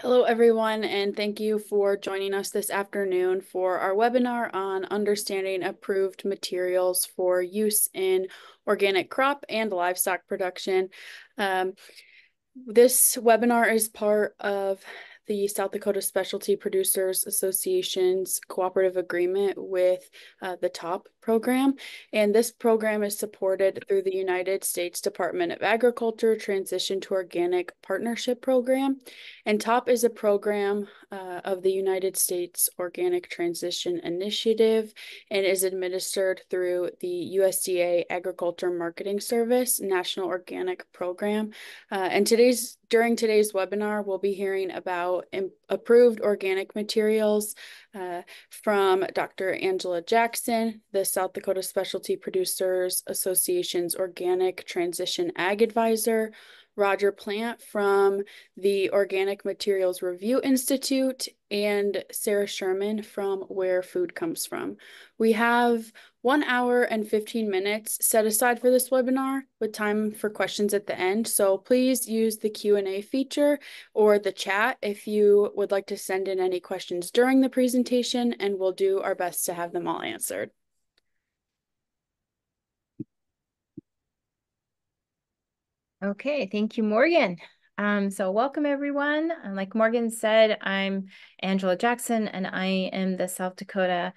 Hello, everyone, and thank you for joining us this afternoon for our webinar on understanding approved materials for use in organic crop and livestock production. This webinar is part of the South Dakota Specialty Producers Association's cooperative agreement with the TOP program. And this program is supported through the United States Department of Agriculture Transition to Organic Partnership Program. And TOP is a program of the United States Organic Transition Initiative and is administered through the USDA Agriculture Marketing Service National Organic Program. During today's webinar, we'll be hearing about approved organic materials from Dr. Angela Jackson, the South Dakota Specialty Producers Association's Organic Transition Ag Advisor, Roger Plant from the Organic Materials Review Institute, and Sara Sherman from Where Food Comes From. We have 1 hour and 15 minutes set aside for this webinar with time for questions at the end. So please use the Q&A feature or the chat if you would like to send in any questions during the presentation, and we'll do our best to have them all answered. Okay, thank you, Morgan. So welcome, everyone. Like Morgan said, I'm Angela Jackson, and I am the South Dakota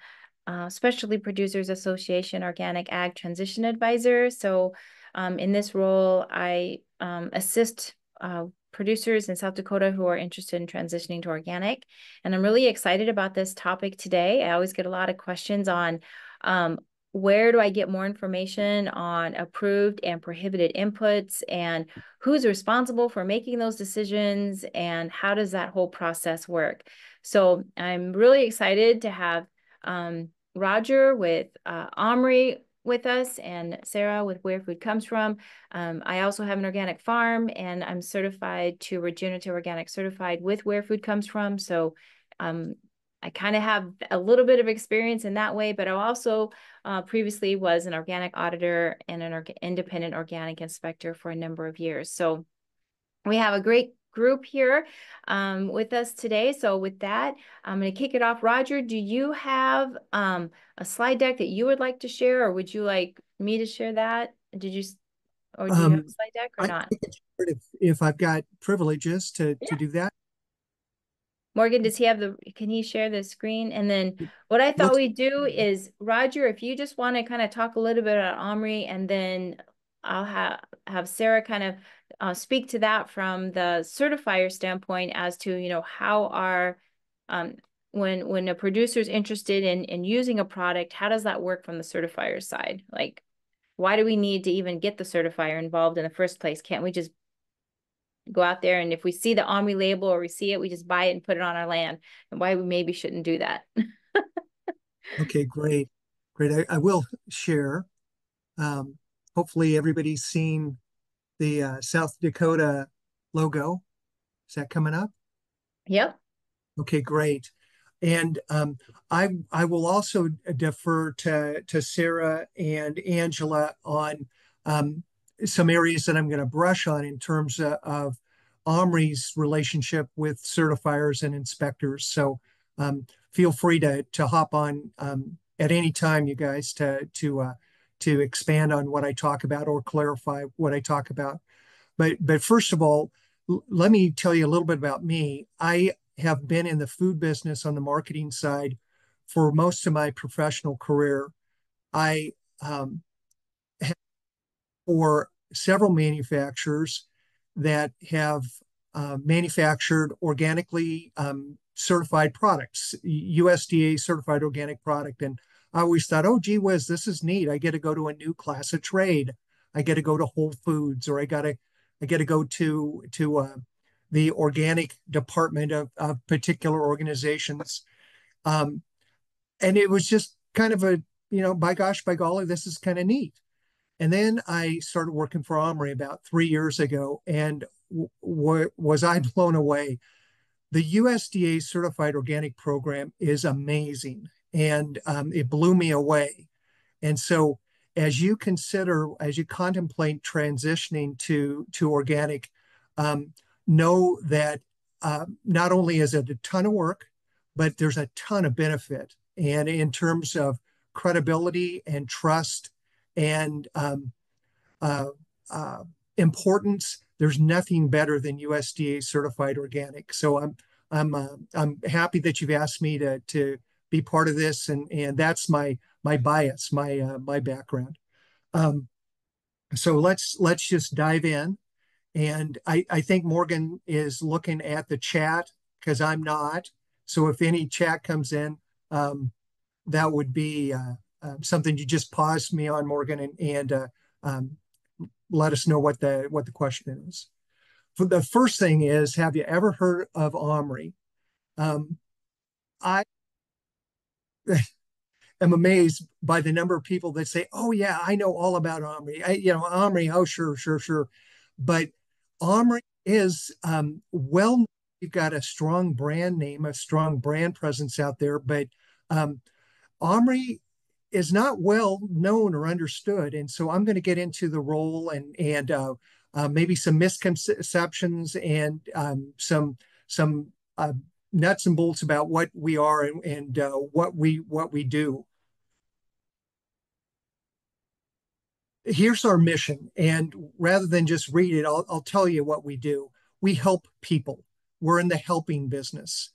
Specialty Producers Association Organic Ag Transition Advisor. So in this role, I assist producers in South Dakota who are interested in transitioning to organic. And I'm really excited about this topic today. I always get a lot of questions on where do I get more information on approved and prohibited inputs, and who's responsible for making those decisions, and how does that whole process work? So I'm really excited to have Roger with OMRI with us and Sara with Where Food Comes From. I also have an organic farm, and I'm certified to Regenerative Organic Certified with Where Food Comes From. So I kind of have a little bit of experience in that way, but I also previously was an organic auditor and an independent organic inspector for a number of years. So we have a great group here with us today. So with that, I'm going to kick it off. Roger, do you have a slide deck that you would like to share, or would you like me to share that? Or do you have a slide deck or not? I can share it if I've got privileges to do that. Morgan, can he share the screen? And then what I thought we'd do is, Roger, if you just want to kind of talk a little bit about OMRI, and then I'll have Sara kind of speak to that from the certifier standpoint as to, how our, when a producer is interested in using a product, how does that work from the certifier side? Like, why do we need to even get the certifier involved in the first place? Can't we just go out there, and if we see the OMRI label or we see it, we just buy it and put it on our land, and why we maybe shouldn't do that? Okay, great. I will share. Hopefully everybody's seen the South Dakota logo. Is that coming up? Yep. Okay, great. And I will also defer to Sara and Angela on some areas that I'm going to brush on in terms of OMRI's relationship with certifiers and inspectors. So feel free to hop on at any time, you guys, to expand on what I talk about or clarify what I talk about. But first of all, let me tell you a little bit about me. I have been in the food business on the marketing side for most of my professional career. I for several manufacturers that have manufactured organically certified products, USDA certified organic product. And I always thought, oh, gee whiz, this is neat. I get to go to a new class of trade. I get to go to Whole Foods, or I get to go to the organic department of particular organizations. And it was just kind of a, by gosh, by golly, this is kind of neat. And then I started working for OMRI about 3 years ago, and was I blown away. The USDA Certified Organic Program is amazing, and it blew me away. And so as you contemplate transitioning to organic, know that not only is it a ton of work, but there's a ton of benefit. And in terms of credibility and trust and uh, uh, importance, there's nothing better than USDA certified organic. So I'm happy that you've asked me to be part of this, and that's my bias, my background. Um, so let's just dive in. And I think Morgan is looking at the chat because I'm not. So if any chat comes in, um, that would be something you just pause me on, Morgan, and um, let us know what the question is. For the first thing is, have you ever heard of OMRI? I am amazed by the number of people that say, "Oh yeah, I know all about OMRI." OMRI. Oh sure, sure, sure. But OMRI is well. You've got a strong brand name, a strong brand presence out there, but um, OMRI is not well known or understood, and so I'm going to get into the role and maybe some misconceptions and some nuts and bolts about what we are and what we do. Here's our mission. And rather than just read it, I'll tell you what we do. We help people. We're in the helping business.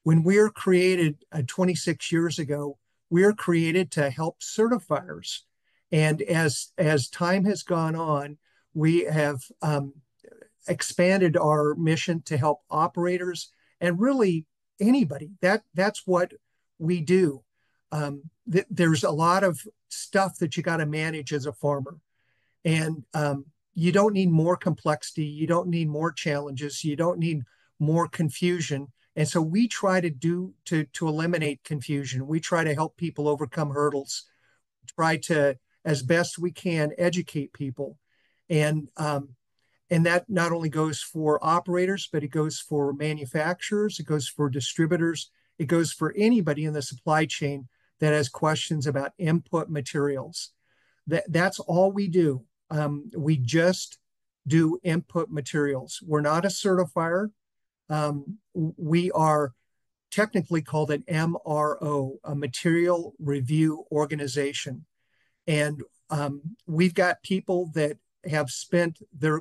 When we were created 26 years ago, we were created to help certifiers. And as time has gone on, we have expanded our mission to help operators and really anybody. That's what we do. There's a lot of stuff that you got to manage as a farmer, and you don't need more complexity. You don't need more challenges. You don't need more confusion. And so we try to eliminate confusion. We try to help people overcome hurdles. Try to, as best we can, educate people, and and that not only goes for operators, but it goes for manufacturers, it goes for distributors, it goes for anybody in the supply chain that has questions about input materials. That's all we do. We just do input materials. We're not a certifier. We are technically called an MRO, a material review organization. And we've got people that have spent their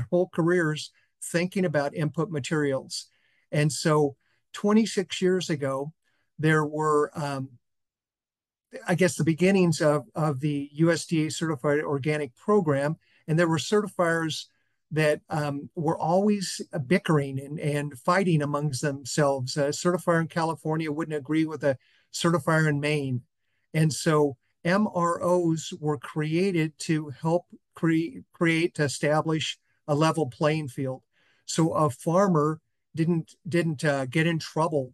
whole careers, thinking about input materials. And so 26 years ago, there were, I guess, the beginnings of the USDA Certified Organic Program. And there were certifiers that were always bickering and fighting amongst themselves. A certifier in California wouldn't agree with a certifier in Maine. And so MROs were created to help create, to establish a level playing field. So a farmer didn't get in trouble.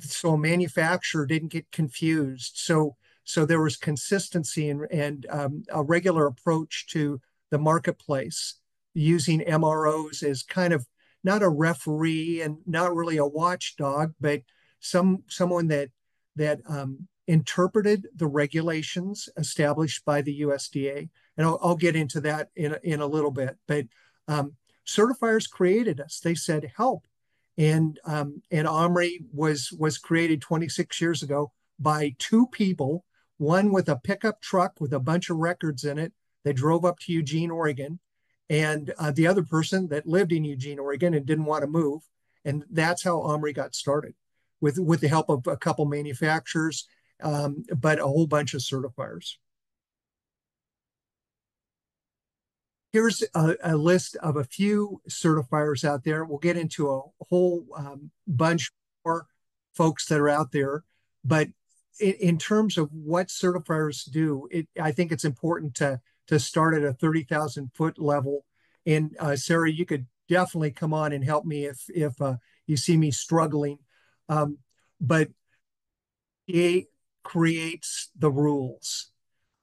So a manufacturer didn't get confused. So there was consistency and a regular approach to the marketplace, using MROs as kind of not a referee and not really a watchdog, but someone that interpreted the regulations established by the USDA. And I'll get into that in a little bit. But certifiers created us. They said help, and OMRI was created 26 years ago by two people, one with a pickup truck with a bunch of records in it that drove up to Eugene, Oregon, and the other person that lived in Eugene, Oregon and didn't want to move. And that's how OMRI got started, with the help of a couple manufacturers, but a whole bunch of certifiers. Here's a list of a few certifiers out there. We'll get into a whole bunch more folks that are out there. But in terms of what certifiers do, I think it's important to start at a 30,000 foot level. And Sara, you could definitely come on and help me if you see me struggling. But it creates the rules.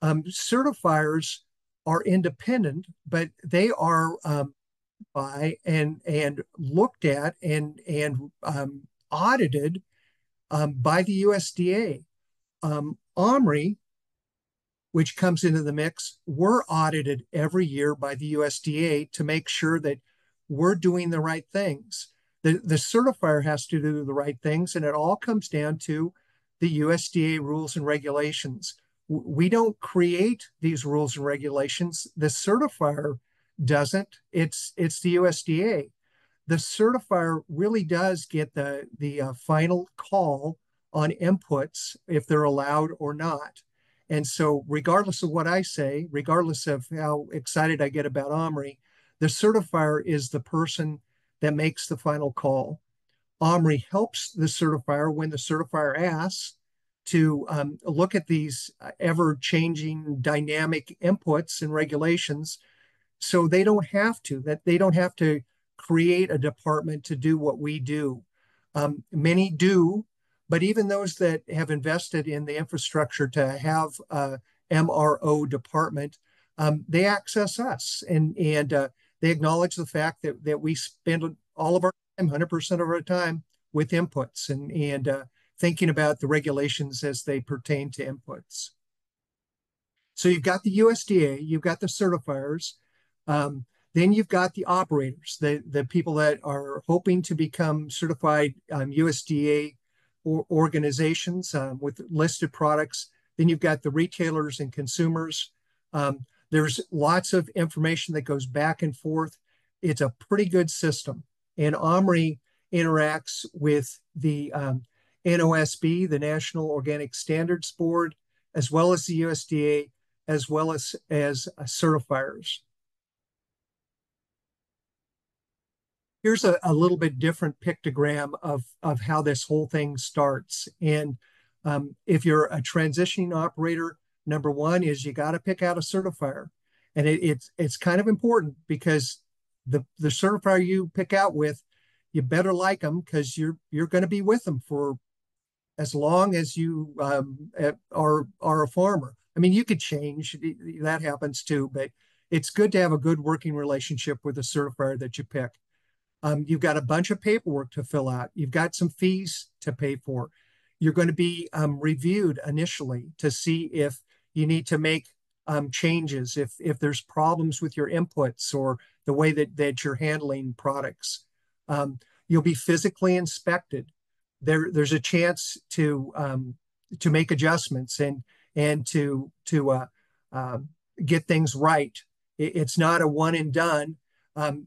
Certifiers are independent, but they are by and looked at and audited by the USDA. OMRI, which comes into the mix, we're audited every year by the USDA to make sure that we're doing the right things. The certifier has to do the right things, and it all comes down to the USDA rules and regulations. We don't create these rules and regulations. The certifier doesn't. It's the USDA. The certifier really does get the final call on inputs if they're allowed or not. And so, regardless of what I say, regardless of how excited I get about OMRI, the certifier is the person that makes the final call. OMRI helps the certifier when the certifier asks to look at these ever-changing dynamic inputs and regulations, so they don't have to create a department to do what we do. Many do, but even those that have invested in the infrastructure to have a MRO department, they access us, and they acknowledge the fact that we spend all of our time, 100% of our time, with inputs and thinking about the regulations as they pertain to inputs. So you've got the USDA, you've got the certifiers, then you've got the operators, the people that are hoping to become certified USDA organizations with listed products. Then you've got the retailers and consumers. There's lots of information that goes back and forth. It's a pretty good system. And OMRI interacts with the NOSB, the National Organic Standards Board, as well as the USDA, as well as certifiers. Here's a little bit different pictogram of how this whole thing starts. And if you're a transitioning operator, number one is you got to pick out a certifier. And it's kind of important because the certifier you pick out with, you better like them because you're going to be with them for as long as you are a farmer. I mean, you could change, that happens too, but it's good to have a good working relationship with the certifier that you pick. You've got a bunch of paperwork to fill out. You've got some fees to pay for. You're going to be reviewed initially to see if you need to make changes, if there's problems with your inputs or the way that you're handling products. You'll be physically inspected. There's a chance to make adjustments and to get things right. It's not a one and done.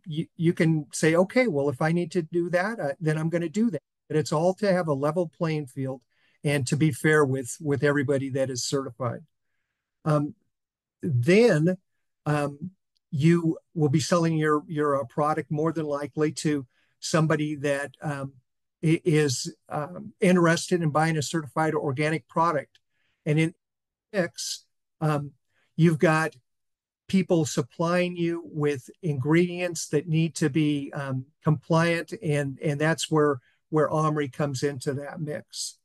You can say, okay, well, if I need to do that, then I'm going to do that. But it's all to have a level playing field and to be fair with everybody that is certified. Then you will be selling your product more than likely to somebody that is interested in buying a certified organic product. And in mix, you've got people supplying you with ingredients that need to be compliant, and that's where OMRI comes into that mix.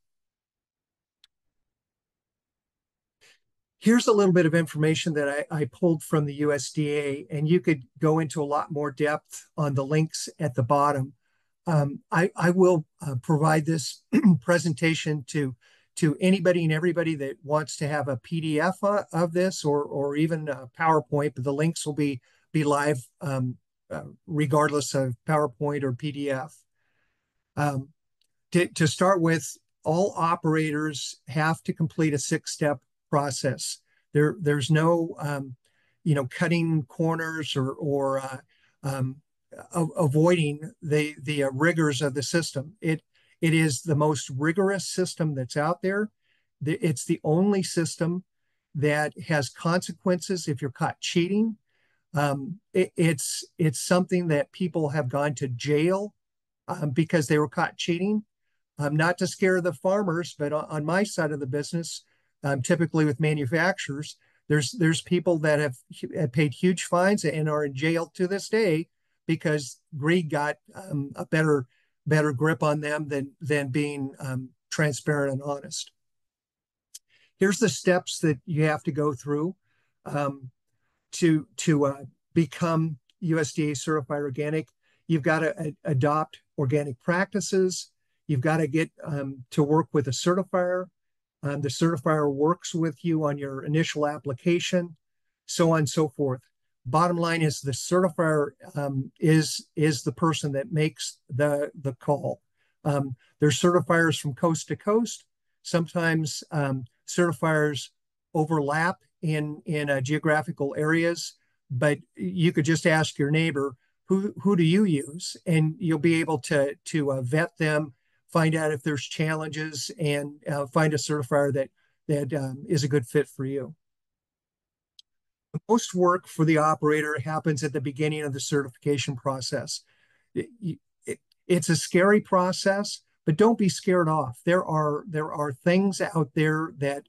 Here's a little bit of information that I pulled from the USDA, and you could go into a lot more depth on the links at the bottom. I will provide this presentation to anybody and everybody that wants to have a PDF of this or even a PowerPoint, but the links will be live regardless of PowerPoint or PDF. To start with, all operators have to complete a 6-step process. There's no cutting corners or avoiding the rigors of the system. It is the most rigorous system that's out there. It's the only system that has consequences if you're caught cheating. It's something that people have gone to jail because they were caught cheating. Not to scare the farmers, but on my side of the business, typically with manufacturers, there's people that have paid huge fines and are in jail to this day because greed got a better grip on them than being transparent and honest. Here's the steps that you have to go through to become USDA certified organic. You've got to adopt organic practices. You've got to get to work with a certifier. The certifier works with you on your initial application, so on and so forth. Bottom line is the certifier is the person that makes the call. There's certifiers from coast to coast. Sometimes certifiers overlap in geographical areas, but you could just ask your neighbor, who do you use, and you'll be able to vet them, find out if there's challenges, and find a certifier that is a good fit for you. Most work for the operator happens at the beginning of the certification process. It's a scary process, but don't be scared off. There are things out there that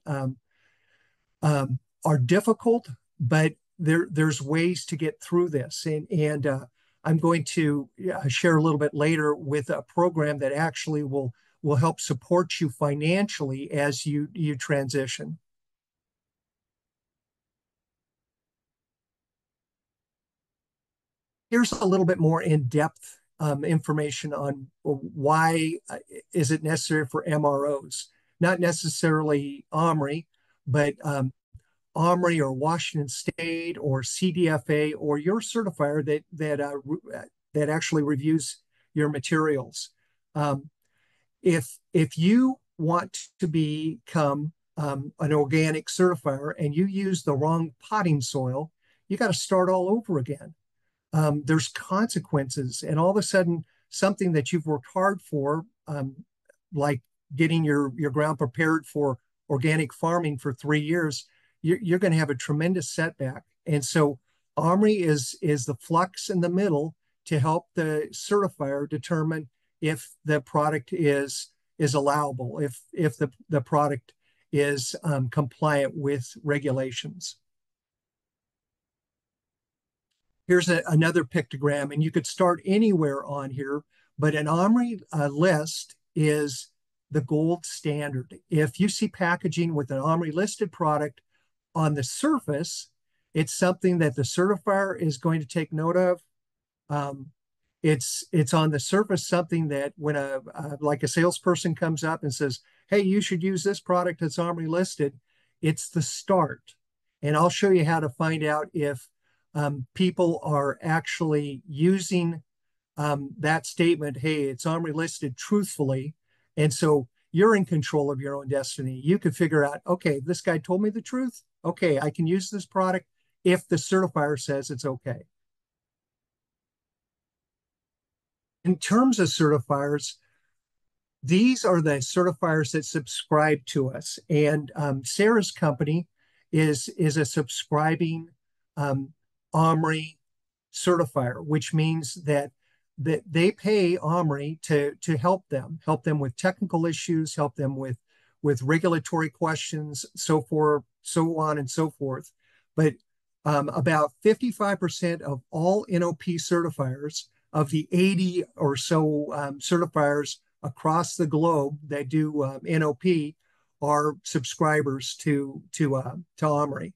are difficult, but there's ways to get through this. And I'm going to share a little bit later with a program that actually will help support you financially as you transition. Here's a little bit more in-depth information on why is it necessary for MROs. Not necessarily OMRI, but OMRI or Washington State or CDFA or your certifier that actually reviews your materials. If you want to become an organic certifier and you use the wrong potting soil, you got to start all over again. There's consequences, and all of a sudden, something that you've worked hard for, like getting your ground prepared for organic farming for 3 years, you're going to have a tremendous setback. And so, OMRI is the flux in the middle to help the certifier determine if the product is allowable, if the product is compliant with regulations. Here's another pictogram, and you could start anywhere on here, but an OMRI list is the gold standard. If you see packaging with an OMRI listed product on the surface, it's something that the certifier is going to take note of. It's on the surface something that when like a salesperson comes up and says, hey, you should use this product that's OMRI listed, it's the start. And I'll show you how to find out if people are actually using that statement, hey, it's OMRI listed, truthfully. And so you're in control of your own destiny. You could figure out, okay, this guy told me the truth. Okay, I can use this product if the certifier says it's okay. In terms of certifiers, these are the certifiers that subscribe to us. And Sara's company is a subscribing OMRI certifier, which means that they pay OMRI to help them with technical issues, help them with regulatory questions, so on and so forth. But about 55% of all NOP certifiers, of the 80 or so certifiers across the globe that do NOP, are subscribers to OMRI.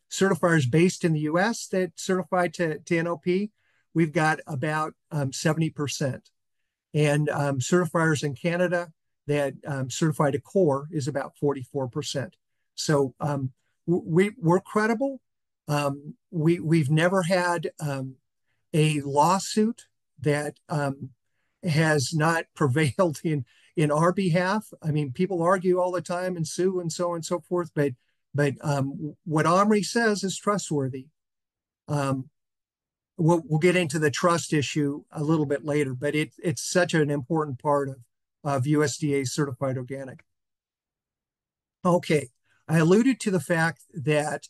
Certifiers based in the US that certify to NOP, we've got about 70%. And certifiers in Canada that certify to core is about 44%. So we're credible. We've never had a lawsuit that has not prevailed in our behalf. I mean, people argue all the time and sue and so on and so forth, but what OMRI says is trustworthy. We'll get into the trust issue a little bit later, but it's such an important part of USDA certified organic. Okay, I alluded to the fact that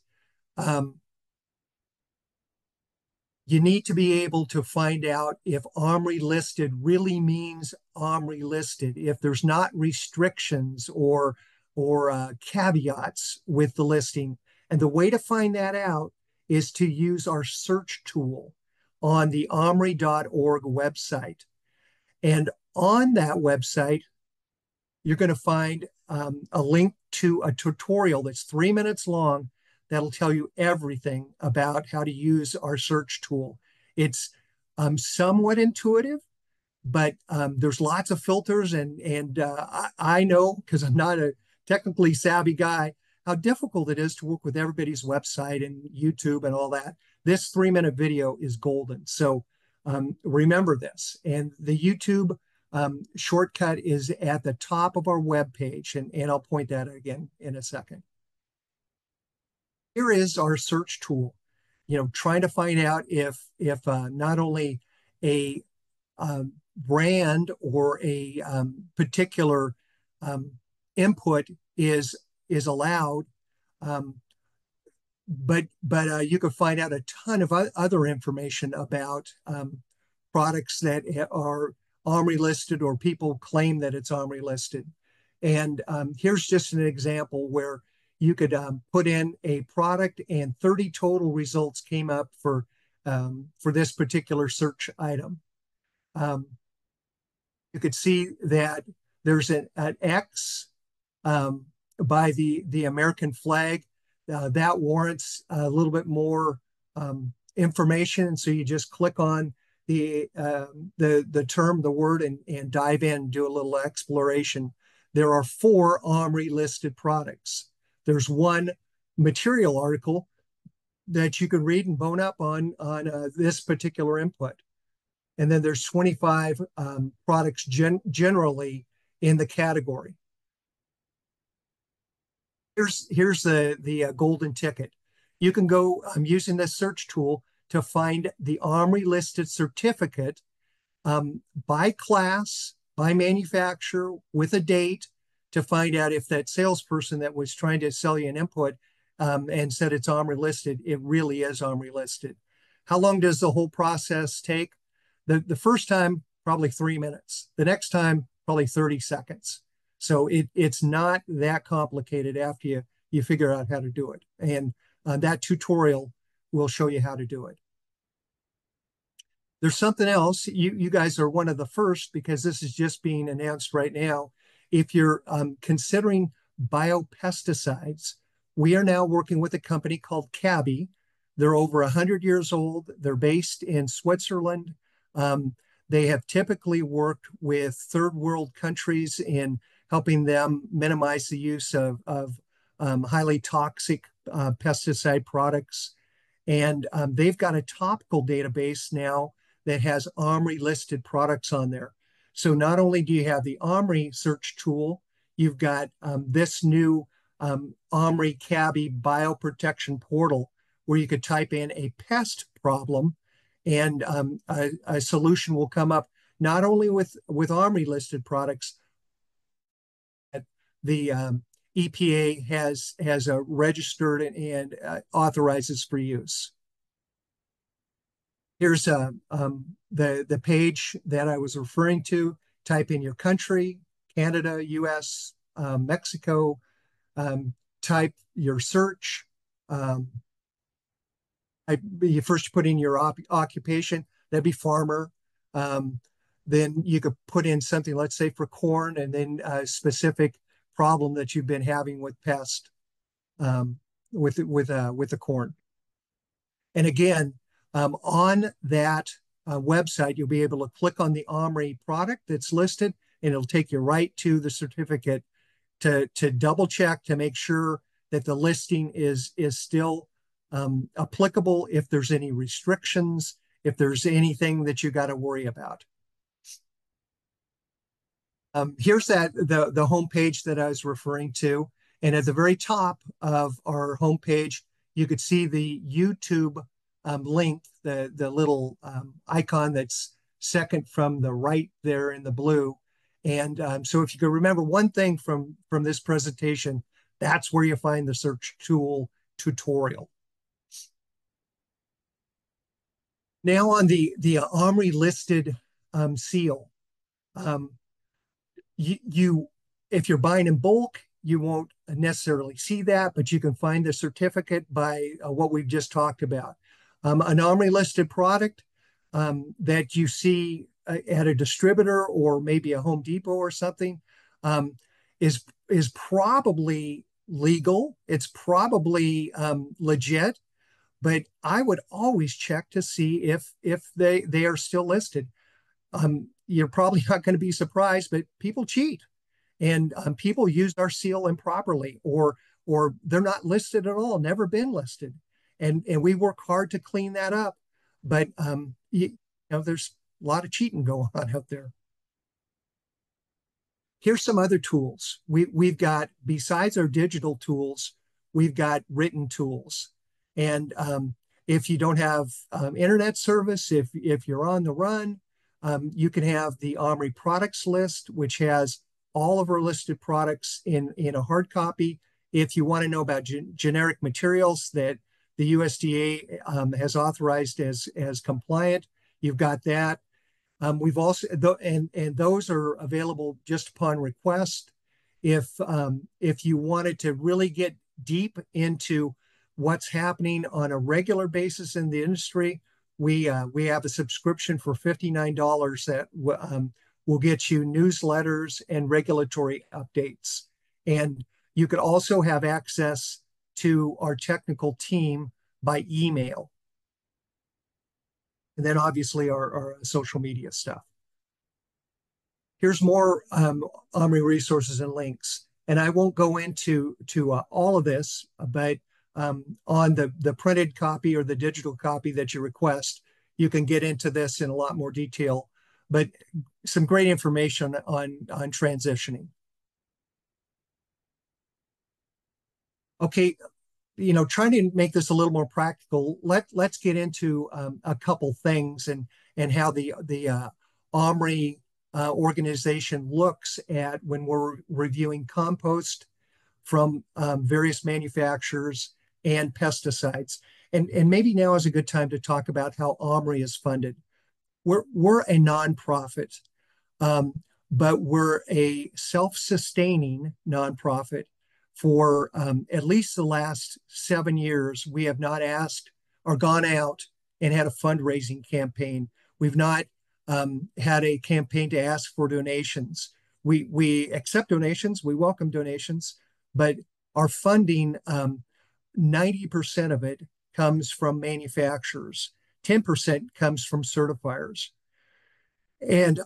you need to be able to find out if OMRI listed really means OMRI listed, if there's not restrictions or caveats with the listing. And the way to find that out is to use our search tool on the omri.org website. And on that website, you're going to find a link to a tutorial that's 3 minutes long that'll tell you everything about how to use our search tool. It's somewhat intuitive, but there's lots of filters, and I know, because I'm not a technically savvy guy, how difficult it is to work with everybody's website and YouTube and all that. This 3-minute video is golden. So remember this. And the YouTube shortcut is at the top of our web page, and I'll point that out again in a second. Here is our search tool. Trying to find out if not only a brand or a particular input is allowed, but you can find out a ton of other information about products that are OMRI listed or people claim that it's OMRI listed. And here's just an example where you could put in a product and 30 total results came up for this particular search item. You could see that there's an X by the American flag. That warrants a little bit more information. So you just click on the term, the word, and dive in, do a little exploration. There are 4 OMRI listed products. There's one material article that you can read and bone up on this particular input. And then there's 25 products generally in the category. Here's the golden ticket. You can go, I'm using this search tool to find the OMRI listed certificate by class, by manufacturer, with a date, to find out if that salesperson that was trying to sell you an input and said it's OMRI listed, it really is OMRI listed. How long does the whole process take? The first time, probably 3 minutes. The next time, probably 30 seconds. So it's not that complicated after you figure out how to do it. And that tutorial will show you how to do it. There's something else. You guys are one of the first, because this is just being announced right now. If you're considering biopesticides, we are now working with a company called Cabby. They're over 100 years old. They're based in Switzerland. They have typically worked with third world countries in helping them minimize the use of highly toxic pesticide products. And they've got a topical database now that has OMRI listed products on there. So not only do you have the OMRI search tool, you've got this new OMRI Cabby bioprotection portal where you could type in a pest problem and a solution will come up not only with OMRI listed products, but the EPA has registered and authorizes for use. Here's the page that I was referring to. Type in your country, Canada, US, Mexico, type your search. You first put in your occupation, that'd be farmer. Then you could put in something, let's say for corn, and then a specific problem that you've been having with pest with the corn. And again, on that website, you'll be able to click on the OMRI product that's listed, and it'll take you right to the certificate to double check to make sure that the listing is still applicable, if there's any restrictions, if there's anything that you got to worry about. Here's the homepage that I was referring to. And at the very top of our homepage, you could see the YouTube link, the little icon that's second from the right there in the blue. And so if you can remember one thing from this presentation, that's where you find the search tool tutorial. Now on the OMRI listed seal, if you're buying in bulk, you won't necessarily see that, but you can find the certificate by what we've just talked about. An OMRI listed product that you see at a distributor or maybe a Home Depot or something is probably legal. It's probably legit. But I would always check to see if they are still listed. You're probably not going to be surprised, but people cheat, and people use our seal improperly, or or they're not listed at all, never been listed. And we work hard to clean that up. But there's a lot of cheating going on out there. Here's some other tools. We've got, besides our digital tools, we've got written tools. And if you don't have internet service, if you're on the run, you can have the OMRI products list, which has all of our listed products in a hard copy. If you want to know about generic materials that the USDA has authorized as compliant, you've got that. We've also, and those are available just upon request. If you wanted to really get deep into what's happening on a regular basis in the industry, we have a subscription for $59 that will get you newsletters and regulatory updates. And you could also have access to our technical team by email. And then obviously our social media stuff. Here's more OMRI resources and links. And I won't go into all of this, but on the printed copy or the digital copy that you request, you can get into this in a lot more detail, but some great information on transitioning. Okay, trying to make this a little more practical, let's get into a couple things and how the OMRI organization looks at when we're reviewing compost from various manufacturers and pesticides. And maybe now is a good time to talk about how OMRI is funded. We're a nonprofit, but we're a self-sustaining nonprofit. For at least the last 7 years, we have not asked or gone out and had a fundraising campaign. We've not had a campaign to ask for donations. We accept donations, we welcome donations, but our funding, 90% of it comes from manufacturers, 10% comes from certifiers. And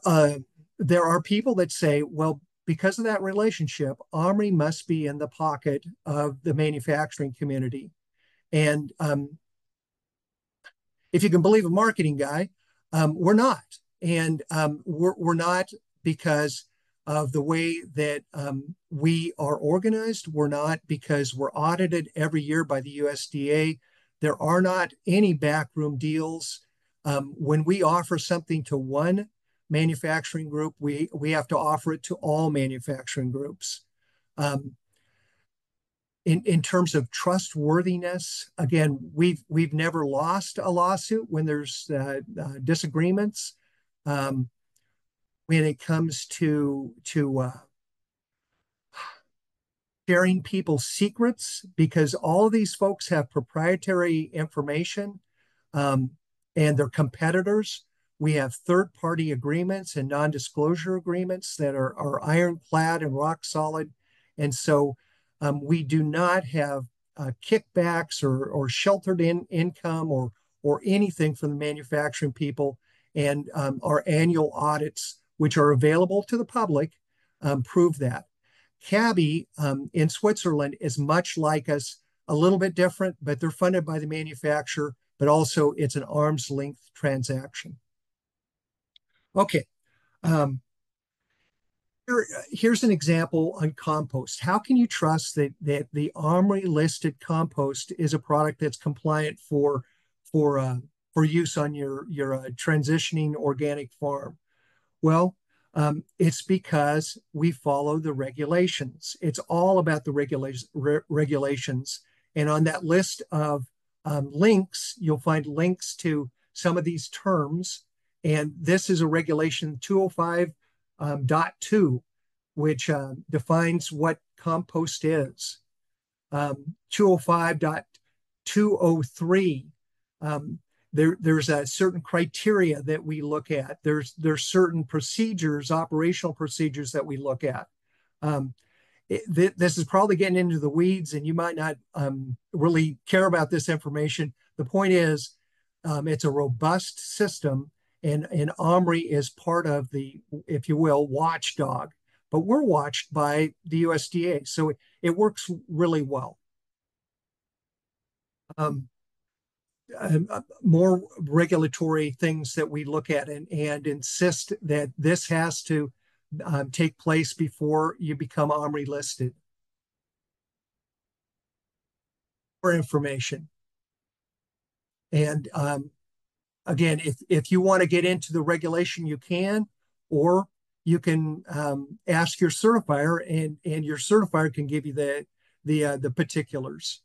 there are people that say, well, because of that relationship, OMRI must be in the pocket of the manufacturing community. And if you can believe a marketing guy, we're not. And we're not because of the way that we are organized. We're not because we're audited every year by the USDA. There are not any backroom deals. When we offer something to one manufacturing group, we have to offer it to all manufacturing groups. In terms of trustworthiness, again, we've never lost a lawsuit when there's disagreements. When it comes to sharing people's secrets, because all of these folks have proprietary information and they're competitors. We have third-party agreements and non-disclosure agreements that are ironclad and rock solid. And so we do not have kickbacks or sheltered income or anything from the manufacturing people. And our annual audits, which are available to the public, prove that. CABI in Switzerland is much like us, a little bit different, but they're funded by the manufacturer, but also it's an arm's length transaction. Okay, here's an example on compost. How can you trust that the OMRI listed compost is a product that's compliant for use on your transitioning organic farm? Well, it's because we follow the regulations. It's all about the regulations. And on that list of links, you'll find links to some of these terms. And this is a regulation 205.2, which defines what compost is. 205.203, there's a certain criteria that we look at. There's certain procedures, operational procedures that we look at. This is probably getting into the weeds, and you might not really care about this information. The point is, it's a robust system, and OMRI is part of the, if you will, watchdog but we're watched by the USDA. So it works really well. More regulatory things that we look at and insist that this has to take place before you become OMRI listed. For information. And again, if you want to get into the regulation, you can, or you can ask your certifier, and your certifier can give you the particulars.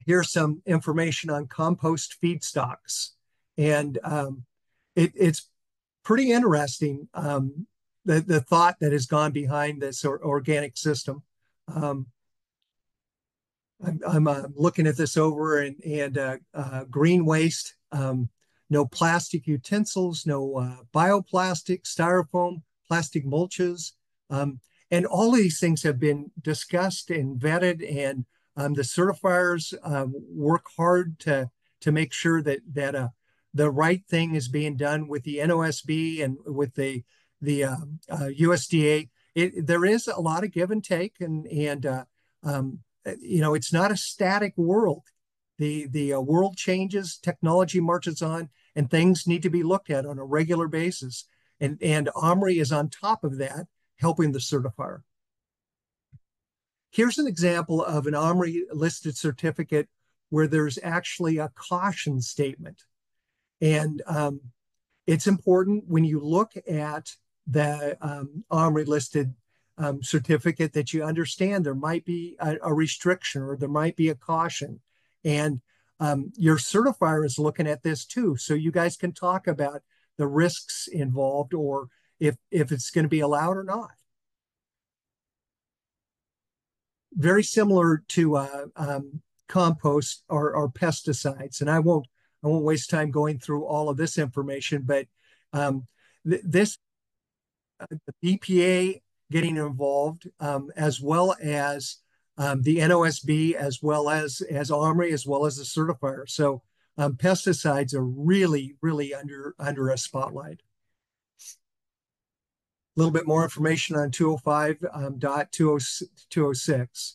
Here's some information on compost feedstocks, and it's pretty interesting, the thought that has gone behind this organic system. I'm looking at this over, and green waste, no plastic utensils, no bioplastic, styrofoam, plastic mulches, and all of these things have been discussed and vetted, and the certifiers work hard to make sure that the right thing is being done with the NOSB and with the USDA. There is a lot of give and take, and it's not a static world. The world changes, technology marches on, and things need to be looked at on a regular basis. And OMRI is on top of that, helping the certifier. Here's an example of an OMRI listed certificate where there's actually a caution statement. And it's important when you look at the OMRI listed certificate that you understand there might be a restriction or there might be a caution. And your certifier is looking at this too. So you guys can talk about the risks involved, or if it's going to be allowed or not. Very similar to compost or pesticides. And I won't waste time going through all of this information, but the EPA getting involved, as well as the NOSB, as well as OMRI, as well as the certifier. So pesticides are really, really under a spotlight. A little bit more information on 205.206.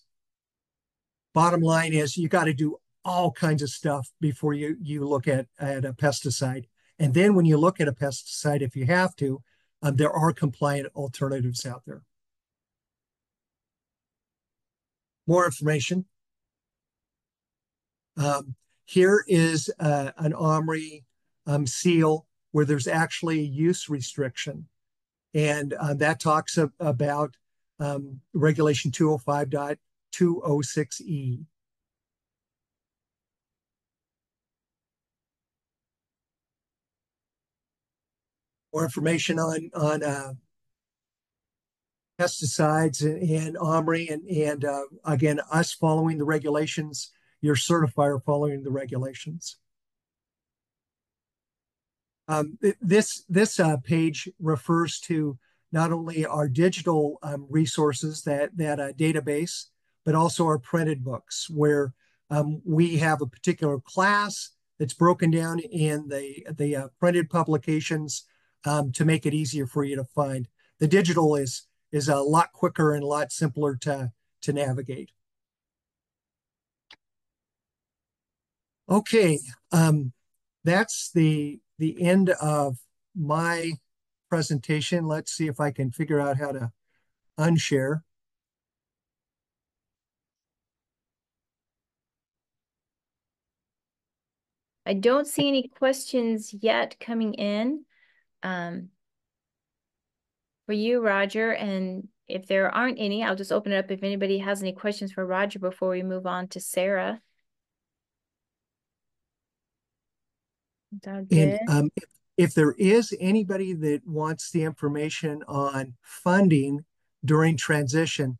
Bottom line is you got to do all kinds of stuff before you look at a pesticide. And then when you look at a pesticide, if you have to, there are compliant alternatives out there. More information. Here is an OMRI seal where there's actually a use restriction. And that talks about regulation 205.206E. More information on pesticides and OMRI, and again, us following the regulations, your certifier following the regulations. This page refers to not only our digital resources, that database, but also our printed books, where we have a particular class that's broken down in the printed publications to make it easier for you to find. The digital is a lot quicker and a lot simpler to navigate. Okay, that's the end of my presentation. Let's see if I can figure out how to unshare. I don't see any questions yet coming in for you, Roger. And if there aren't any, I'll just open it up if anybody has any questions for Roger before we move on to Sara. And if there is anybody that wants the information on funding during transition,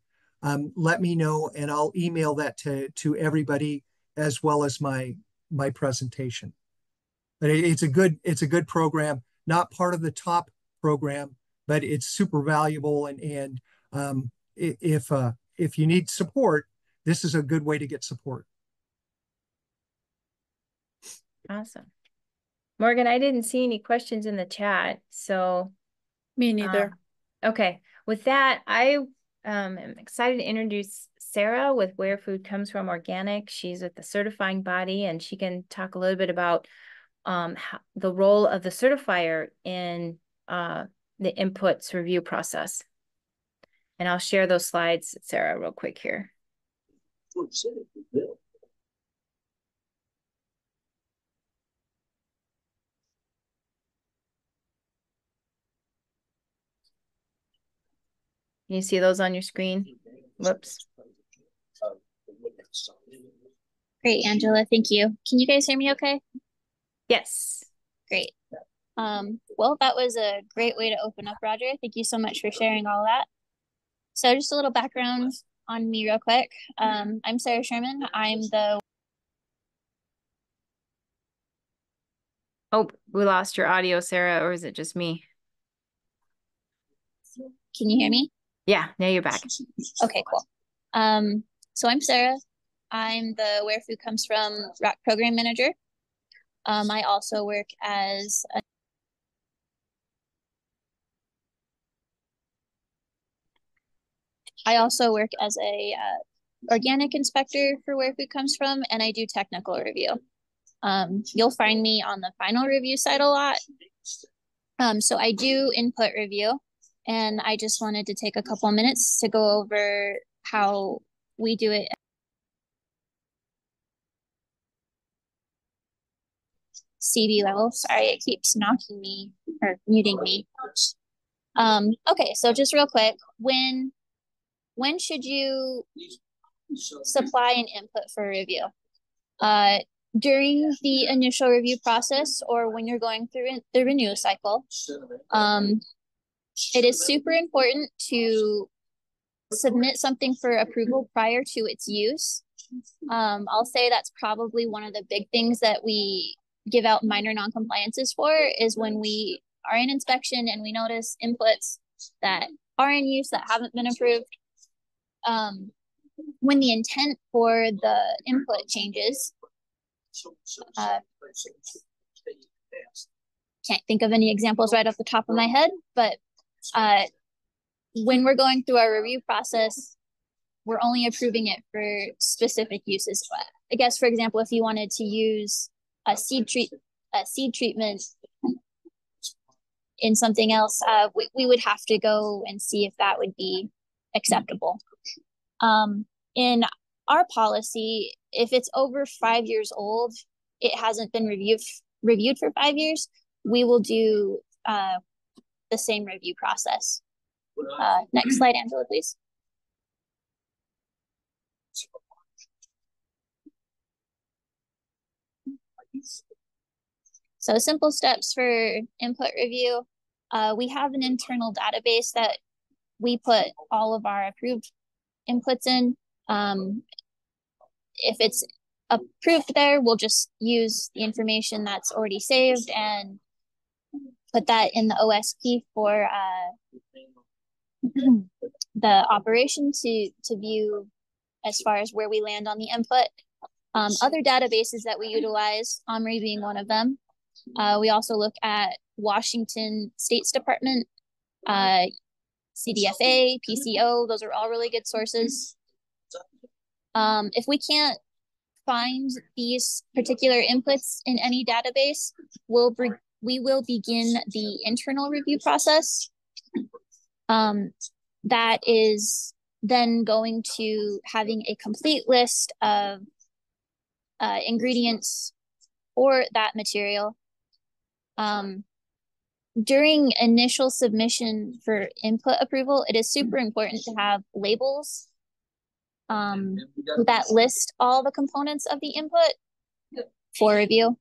let me know and I'll email that to everybody, as well as my presentation. But it's a good program, not part of the top program, but it's super valuable. And if you need support, this is a good way to get support. Awesome. Morgan, I didn't see any questions in the chat, so. Me neither. Okay, with that, I am excited to introduce Sara with Where Food Comes From Organic. She's with the certifying body, and she can talk a little bit about the role of the certifier in the inputs review process. And I'll share those slides, Sara, real quick here. Can you see those on your screen? Whoops. Great, Angela, thank you. Can you guys hear me okay? Yes. Great. Well, that was a great way to open up, Roger. Thank you so much for sharing all that. So just a little background on me real quick. I'm Sara Sherman. Oh, we lost your audio, Sara, or is it just me? Can you hear me? Yeah, now you're back. Okay, cool. So I'm Sara. I'm the Where Food Comes From RAC program manager. I also work as a organic inspector for Where Food Comes From, and I do technical review. You'll find me on the final review side a lot. So I do input review, and I just wanted to take a couple minutes to go over how we do it. CB level. Sorry, it keeps knocking me or muting me. Okay, so just real quick, when should you supply an input for review? During the initial review process, or when you're going through the renewal cycle. It is super important to submit something for approval prior to its use. I'll say that's probably one of the big things that we give out minor noncompliances for, is when we are in inspection and we notice inputs that are in use that haven't been approved. When the intent for the input changes, can't think of any examples right off the top of my head, but when we're going through our review process, we're only approving it for specific uses. I guess, for example, if you wanted to use a seed treatment in something else, we would have to go and see if that would be acceptable. In our policy, if it's over 5 years old, it hasn't been reviewed for 5 years, we will do the same review process. Next slide, Angela, please. So simple steps for input review. We have an internal database that we put all of our approved inputs in. If it's approved there, we'll just use the information that's already saved and put that in the OSP for the operation to view as far as where we land on the input. Other databases that we utilize, OMRI being one of them. We also look at Washington State's Department, CDFA, PCO, those are all really good sources. If we can't find these particular inputs in any database, we will begin the internal review process. That is then going to having a complete list of ingredients for that material. During initial submission for input approval, it is super important to have labels that list all the components of the input for review.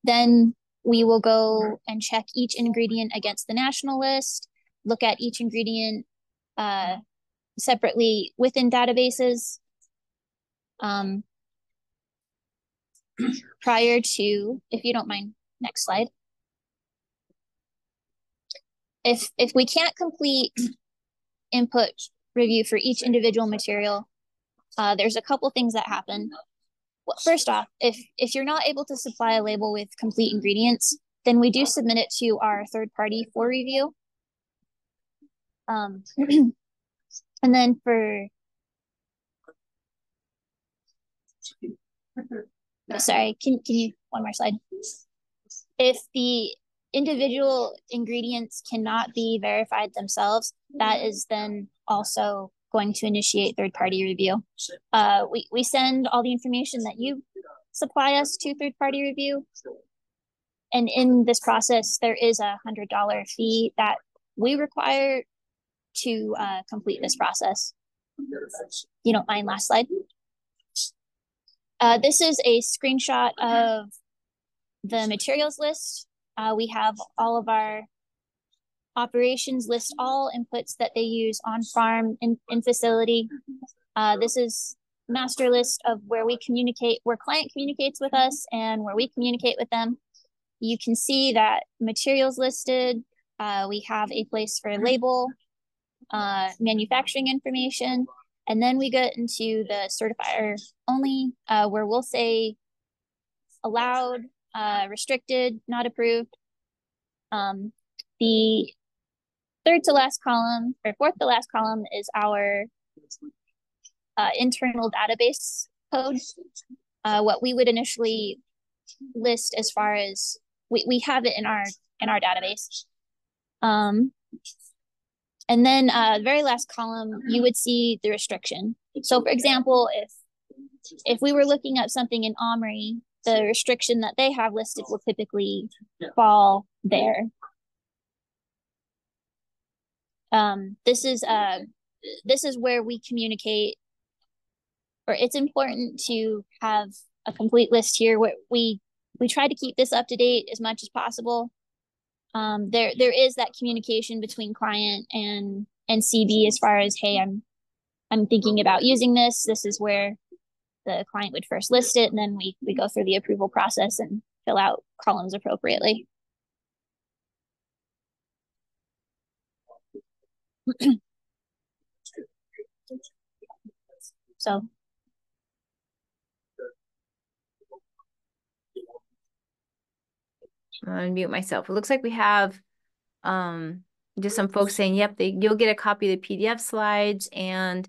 Then we will go and check each ingredient against the national list, look at each ingredient separately within databases. Prior to, if you don't mind, next slide. If we can't complete input review for each individual material, there's a couple things that happen. Well, first off, if you're not able to supply a label with complete ingredients, then we do submit it to our third party for review. And then for, sorry, can you, one more slide? If the individual ingredients cannot be verified themselves, that is then also going to initiate third-party review. We send all the information that you supply us to third-party review. And in this process, there is a $100 fee that we require to complete this process. You don't mind, last slide. This is a screenshot of the materials list. We have all of our operations list all inputs that they use on farm in facility. This is master list of where we communicate, where client communicates with us and where we communicate with them. You can see that materials listed. We have a place for label, manufacturing information, and then we get into the certifier only, where we'll say allowed, restricted, not approved. The third to last column, or fourth to last column, is our internal database code. What we would initially list as far as we have it in our database. And then the very last column, you would see the restriction. So for example, if we were looking at something in OMRI, the restriction that they have listed will typically fall there. This is where we communicate, or it's important to have a complete list here where we try to keep this up to date as much as possible. There is that communication between client and CB as far as, hey, I'm thinking about using this. This is where the client would first list it, and then we go through the approval process and fill out columns appropriately. So I'll unmute myself. It looks like we have just some folks saying, yep, you'll get a copy of the PDF slides. And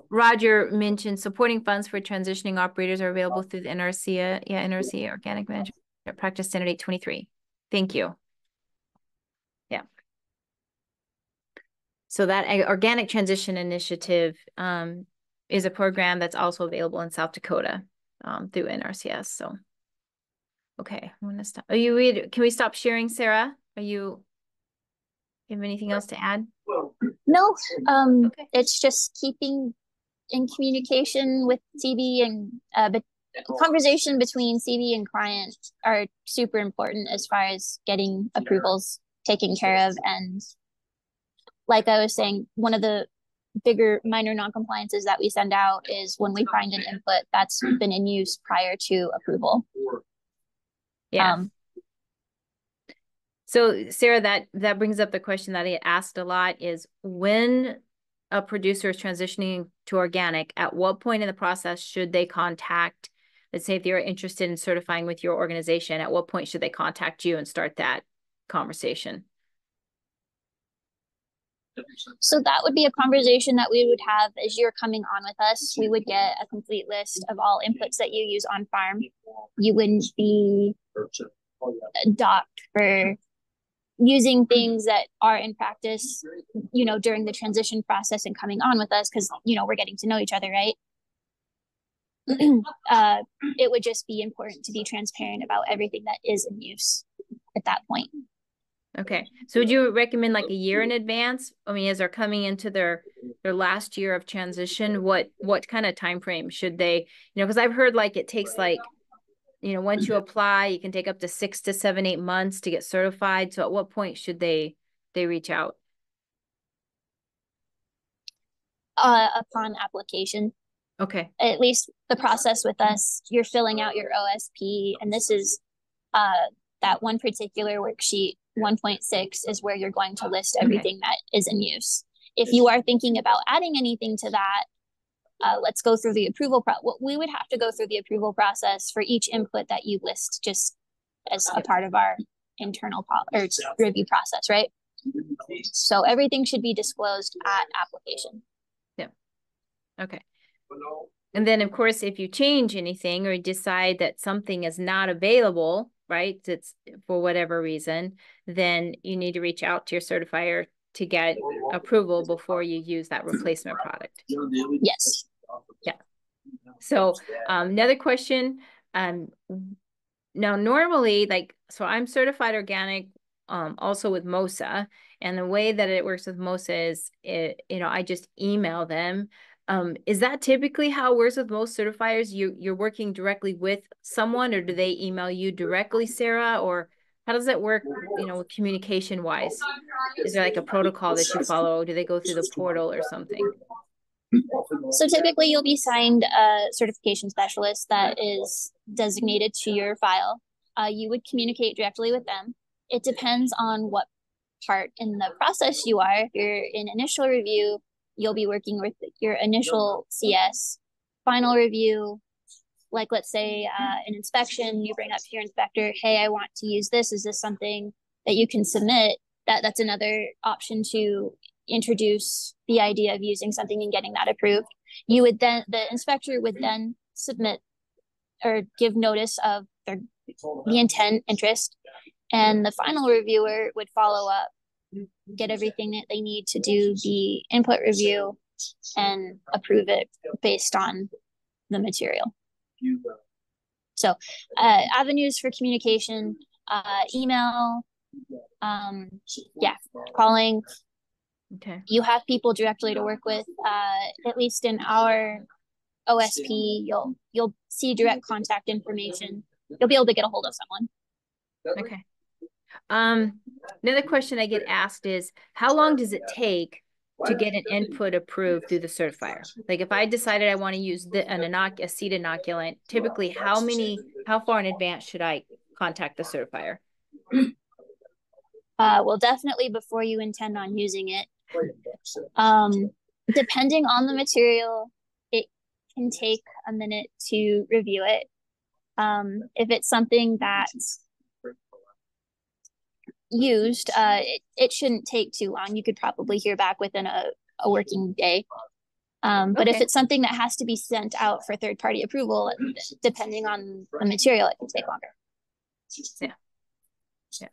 Roger mentioned supporting funds for transitioning operators are available through the NRC, NRC Organic Management Practice Standard 823. Thank you. Yeah. So that Organic Transition Initiative is a program that's also available in South Dakota through NRCS. So, okay, I'm gonna stop. Can we stop sharing, Sara? You have anything else to add? No, okay. It's just keeping in communication with CB, and but conversation between CB and client are super important as far as getting approvals taken care of. And like I was saying, one of the bigger minor non-compliances that we send out is when we find an input that's been in use prior to approval. Yeah. So Sara, that brings up the question that I get asked a lot is, when a producer is transitioning to organic, at what point in the process should they contact, let's say if they're interested in certifying with your organization, at what point should they contact you and start that conversation? So that would be a conversation that we would have as you're coming on with us. We would get a complete list of all inputs that you use on farm. You wouldn't be docked for using things that are in practice, during the transition process and coming on with us, because, we're getting to know each other, right? It would just be important to be transparent about everything that is in use at that point. Okay. So would you recommend like a year in advance? I mean, as they're coming into their last year of transition, what kind of time frame should they, because I've heard like it takes like, once you apply, you can take up to 6 to 7, 8 months to get certified. So at what point should they reach out? Upon application. Okay. At least the process with us, you're filling out your OSP, and this is that one particular worksheet, 1.6, is where you're going to list everything that is in use. If you are thinking about adding anything to that, let's go through the approval we would have to go through the approval process for each input that you list, just as a part of our internal review process, right? So everything should be disclosed at application. Yeah. Okay. And then, of course, if you change anything or decide that something is not available, right, it's for whatever reason, then you need to reach out to your certifier to get approval before you use that replacement product. Yes. Yeah. So another question, now normally, like, so I'm certified organic also with MOSA, and the way that it works with MOSA is, I just email them. Is that typically how it works with most certifiers? You're working directly with someone, or do they email you directly, Sarah? Or how does that work, communication wise? Is there like a protocol that you follow? Do they go through the portal or something? So typically you'll be assigned a certification specialist that is designated to your file. You would communicate directly with them. It depends on what part in the process you are. If you're in initial review, you'll be working with your initial CS. Final review, like let's say an inspection, you bring up to your inspector, hey, I want to use this. Is this something that you can submit? That's another option to introduce the idea of using something and getting that approved. The inspector would then submit or give notice of the intent, interest, and the final reviewer would follow up, get everything that they need to do the input review and approve it based on the material. So avenues for communication, email, calling. Okay. You have people directly to work with. At least in our OSP, you'll see direct contact information. You'll be able to get a hold of someone. Okay. Another question I get asked is, how long does it take to get an input approved through the certifier? Like if I decided I want to use a seed inoculant, typically how far in advance should I contact the certifier? Well, definitely before you intend on using it. Depending on the material, it can take a minute to review it. If it's something that's used, it shouldn't take too long. You could probably hear back within a working day. But if it's something that has to be sent out for third-party approval, depending on the material, it can take longer. Yeah.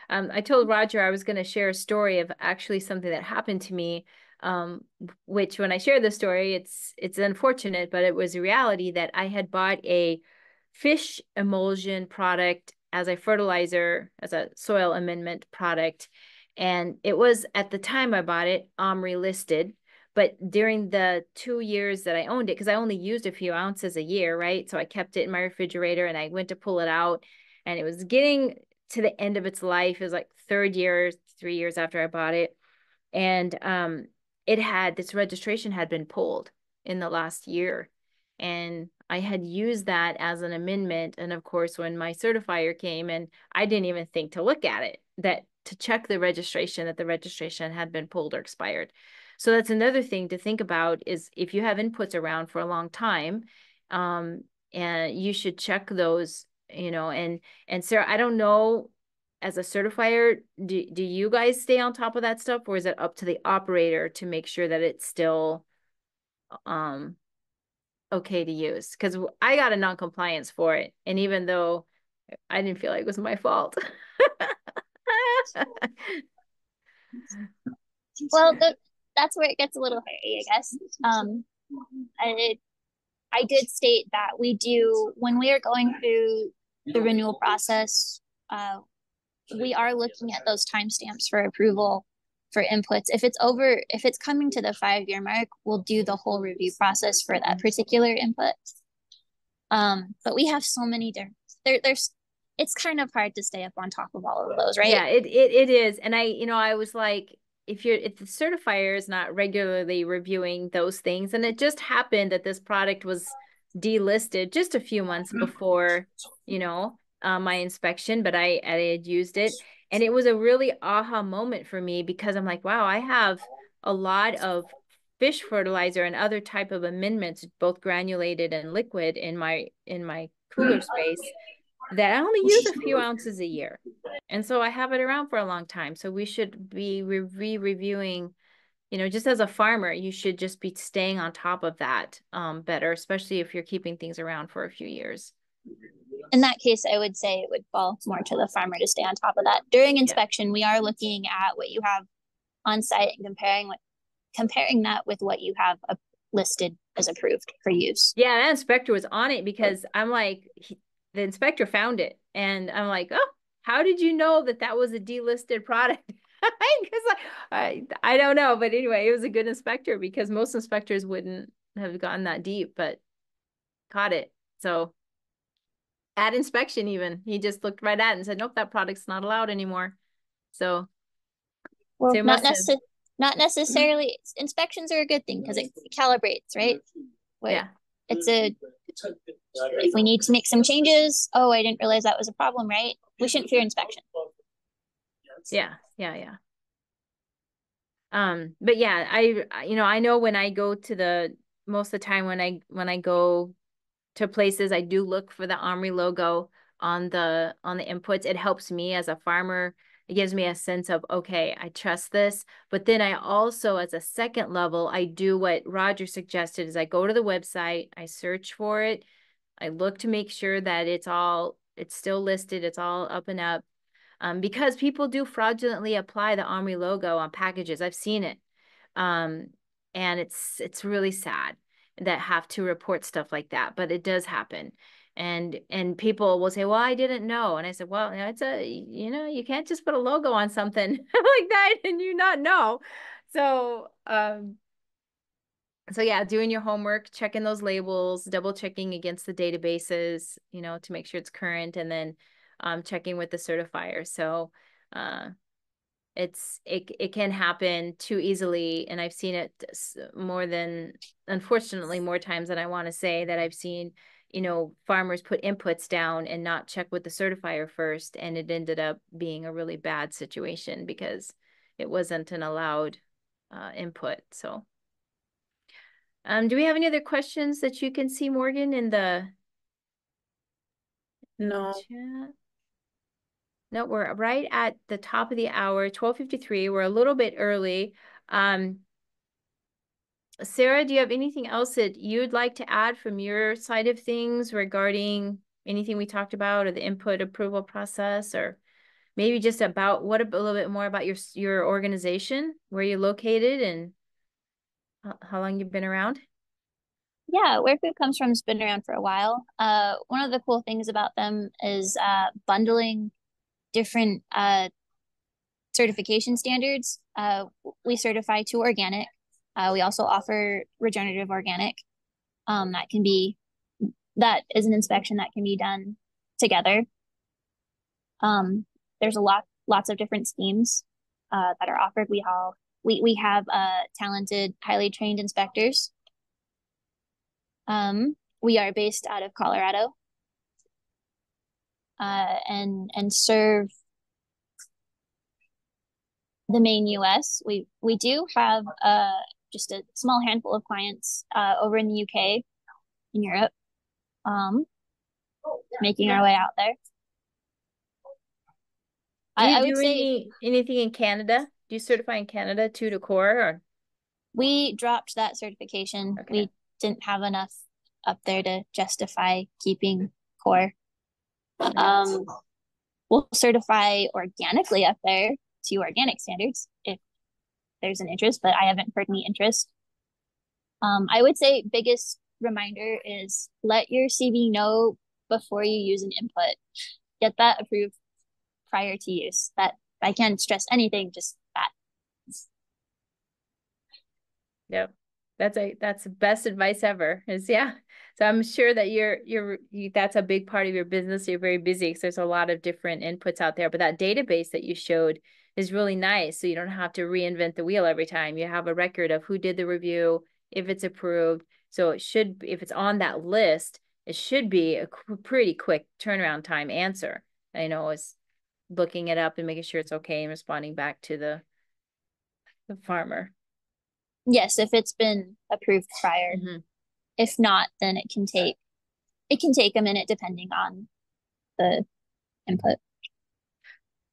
I told Roger I was going to share a story of actually something that happened to me, which when I share the story, it's unfortunate, but it was a reality that I had bought a fish emulsion product as a fertilizer, as a soil amendment product. And it was, at the time I bought it, OMRI listed. But during the 2 years that I owned it, because I only used a few ounces a year, right? So I kept it in my refrigerator and I went to pull it out, and it was getting to the end of its life. It was like 3 years after I bought it. And this registration had been pulled in the last year. And I had used that as an amendment. And of course, when my certifier came, and I didn't even think to look at it, to check the registration, that the registration had been pulled or expired. So that's another thing to think about, is if you have inputs around for a long time, and you should check those, and Sarah, I don't know, as a certifier, do you guys stay on top of that stuff, or is it up to the operator to make sure that it's still okay to use? Because I got a non-compliance for it, and even though I didn't feel like it was my fault. Well, that's where it gets a little hairy, I guess. I did state that we do, when we are going through the renewal process, we are looking at those timestamps for approval for inputs. If it's coming to the 5-year mark, we'll do the whole review process for that particular input. But we have so many different, it's kind of hard to stay up on top of all of those, right? Yeah, it is. And I was like, if the certifier is not regularly reviewing those things, and it just happened that this product was delisted just a few months before, my inspection, but I had used it, and it was a really aha moment for me, because I'm like, wow, I have a lot of fish fertilizer and other type of amendments, both granulated and liquid, in my cooler space, that I only use a few ounces a year. And so I have it around for a long time. So we should be reviewing, you know, just as a farmer, you should just be staying on top of that better, especially if you're keeping things around for a few years. In that case, I would say it would fall more to the farmer to stay on top of that. During inspection, we are looking at what you have on site and comparing that with what you have listed as approved for use. Yeah, that inspector was on it because I'm like, the inspector found it. And I'm like, oh, how did you know that that was a delisted product? Because I don't know. But anyway, it was a good inspector because most inspectors wouldn't have gotten that deep, but caught it. So at inspection even, he just looked right at it and said, nope, that product's not allowed anymore. So, well, so not necessarily. Inspections are a good thing because it calibrates, right? Yeah. If we need to make some changes, oh, I didn't realize that was a problem, right? We shouldn't fear inspection. Yeah. But yeah, I know when I go to most of the time when I go to places, I do look for the OMRI logo on the inputs. It helps me as a farmer. It gives me a sense of, okay, I trust this. But then I also, as a second level, I do what Roger suggested is I go to the website, I search for it, I look to make sure that it's still listed, it's all up and up. Because people do fraudulently apply the OMRI logo on packages. I've seen it. And it's really sad that have to report stuff like that, but it does happen. And people will say, well, I didn't know. And I said, well, you can't just put a logo on something like that and you not know. So, so yeah, doing your homework, checking those labels, double checking against the databases, to make sure it's current, and then checking with the certifier. So it can happen too easily, and I've seen it unfortunately more times than I want to say that I've seen farmers put inputs down and not check with the certifier first, and it ended up being a really bad situation because it wasn't an allowed input. So do we have any other questions that you can see, Morgan, in the chat? No, we're right at the top of the hour, 12:53. We're a little bit early. Sara, do you have anything else that you'd like to add from your side of things regarding anything we talked about, or the input approval process, or maybe just about a little bit more about your organization, where you're located, and how long you've been around? Yeah, Where Food Comes From has been around for a while. One of the cool things about them is bundling different certification standards. We certify to organic. We also offer regenerative organic. That is an inspection that can be done together. There's lots of different schemes that are offered. We have talented, highly trained inspectors. We are based out of Colorado and serve the main US. We do have just a small handful of clients over in the UK, in Europe, making our way out there. Do you do anything in Canada? Do you certify in Canada too to core? Or? We dropped that certification. Okay. We didn't have enough up there to justify keeping core. We'll certify organically up there to organic standards if there's an interest, but I haven't heard any interest. I would say biggest reminder is let your CV know before you use an input. Get that approved prior to use. That, if I can't stress anything, just that. Yep. That's the best advice ever, is yeah. So I'm sure that that's a big part of your business. You're very busy because there's a lot of different inputs out there, but that database that you showed is really nice. So you don't have to reinvent the wheel every time. You have a record of who did the review, if it's approved. So if it's on that list, it should be a pretty quick turnaround time answer. I know is looking it up and making sure it's okay and responding back to the farmer. Yes, if it's been approved prior. Mm-hmm. If not, then it can take a minute depending on the input.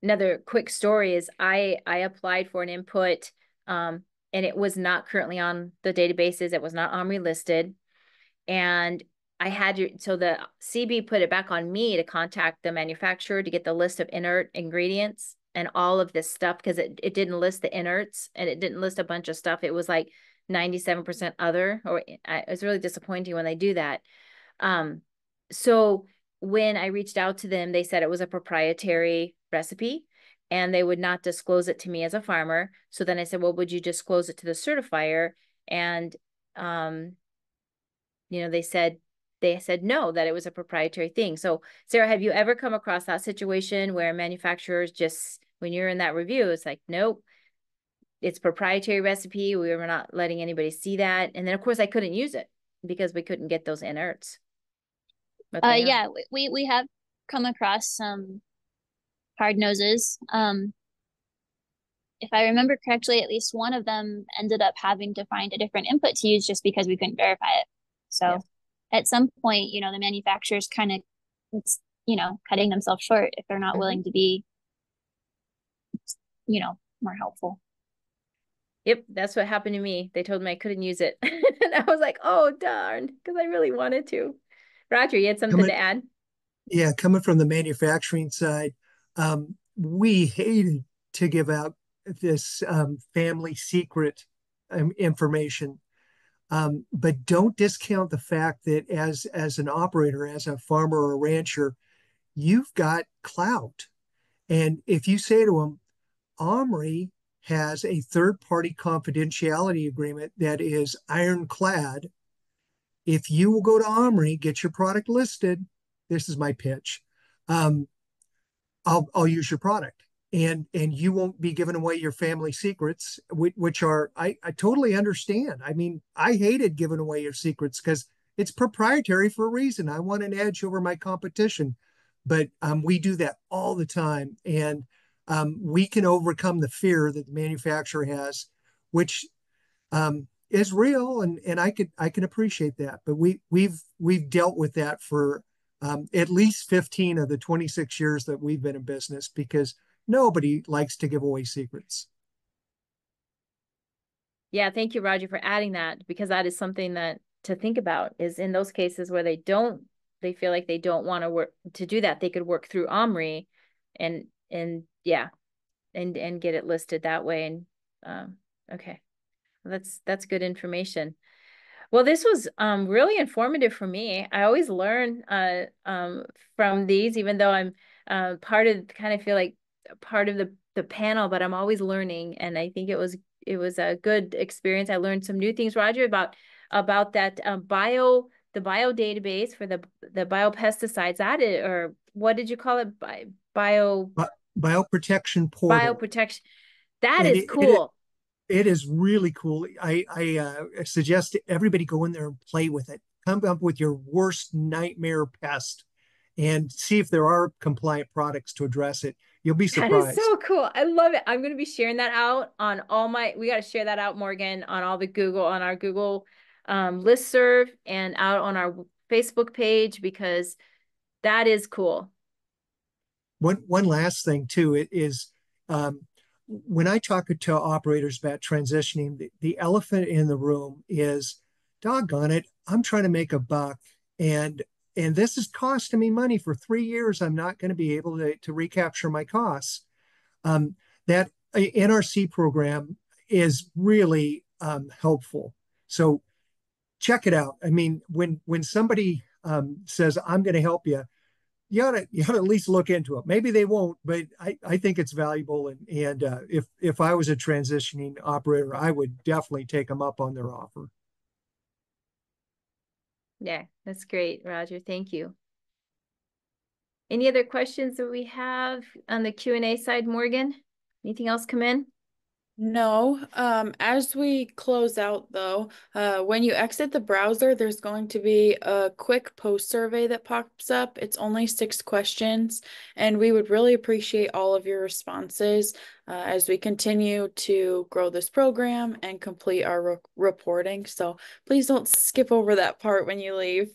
another quick story is I applied for an input, and it was not currently on the databases. It was not OMRI listed. And I had to, so the CB put it back on me to contact the manufacturer to get the list of inert ingredients and all of this stuff, because it didn't list the inerts and it didn't list a bunch of stuff. It was like 97% other, or it was really disappointing when they do that. So when I reached out to them, they said it was a proprietary recipe and they would not disclose it to me as a farmer. So then I said, well, would you disclose it to the certifier? And, you know, they said no, that it was a proprietary thing. So Sarah, have you ever come across that situation where manufacturers just, when you're in that review, it's like, nope, it's proprietary recipe. We were not letting anybody see that. And then of course I couldn't use it because we couldn't get those inerts. Yeah, we have come across some hard noses. If I remember correctly, at least one of them ended up having to find a different input to use just because we couldn't verify it. So at some point, you know, the manufacturers kind of, you know, cutting themselves short if they're not willing to be, you know, more helpful. Yep, that's what happened to me. They told me I couldn't use it. And I was like, oh, darn, because I really wanted to. Roger, you had something to add? Yeah, coming from the manufacturing side, we hated to give out this family secret information. But don't discount the fact that as an operator, as a farmer or a rancher, you've got clout. And if you say to them, OMRI has a third-party confidentiality agreement that is ironclad. If you will go to OMRI, get your product listed, this is my pitch. I'll use your product, and you won't be giving away your family secrets, which are I totally understand. I mean, I hated giving away your secrets because it's proprietary for a reason. I want an edge over my competition, but we do that all the time, and we can overcome the fear that the manufacturer has, which is real, and I can appreciate that. But we've dealt with that for at least 15 of the 26 years that we've been in business, because nobody likes to give away secrets. Yeah, thank you, Roger, for adding that, because that is something that to think about is in those cases where they feel like they don't want to work to do that, they could work through OMRI and yeah, and get it listed that way. And okay, well, that's good information. Well, this was really informative for me. I always learn from these, even though I'm part of, kind of feel like part of the panel, but I'm always learning. And I think it was a good experience. I learned some new things, Roger, about that the bio database for the biopesticides. That is, or what did you call it? Bioprotection portal. Bioprotection. That is cool. It is really cool. I suggest everybody go in there and play with it. Come up with your worst nightmare pest and see if there are compliant products to address it. You'll be surprised. That is so cool. I love it. I'm going to be sharing that out on we got to share that out, Morgan, on all the on our Google listserv and out on our Facebook page, because that is cool. One last thing too, it is when I talk to operators about transitioning, the elephant in the room is, doggone it, I'm trying to make a buck, and this is costing me money for 3 years. I'm not going to be able to recapture my costs. That NRC program is really helpful. So check it out. I mean, when somebody says, I'm going to help you, you ought to at least look into it. Maybe they won't, but I think it's valuable. And if I was a transitioning operator, I would definitely take them up on their offer. Yeah, that's great, Roger. Thank you. Any other questions that we have on the Q&A side, Morgan? Anything else come in? No. As we close out though, when you exit the browser, there's going to be a quick post survey that pops up. It's only 6 questions, and we would really appreciate all of your responses as we continue to grow this program and complete our reporting. So please don't skip over that part when you leave.